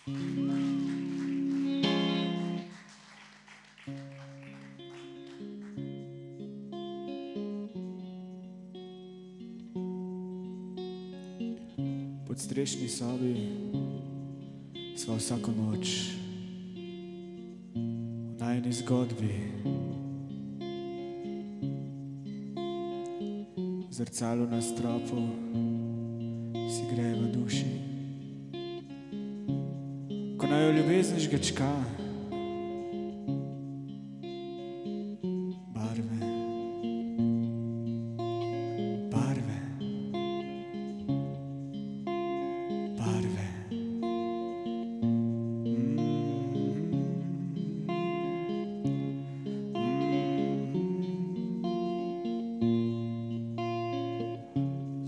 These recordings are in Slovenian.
V podstrešni sobi sva vsako noč v najini zgodbi. Zrcalo na stropu si greje v duši. Ko naju ljubezen žgečka, barve, barve, barve.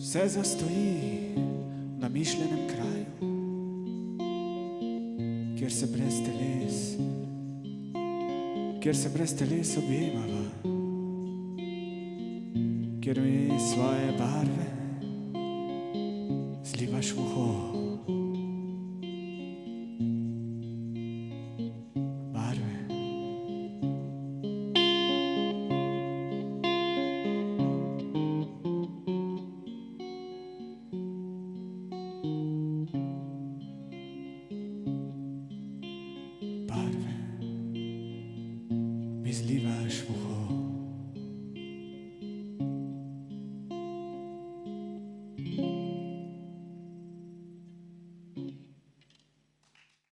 Vse zastoji v namišljenem kraju, kjer se brez teles objemava, kjer mi svoje barve zlivaš v uho. Barve. Barve mi zlivaš v uho.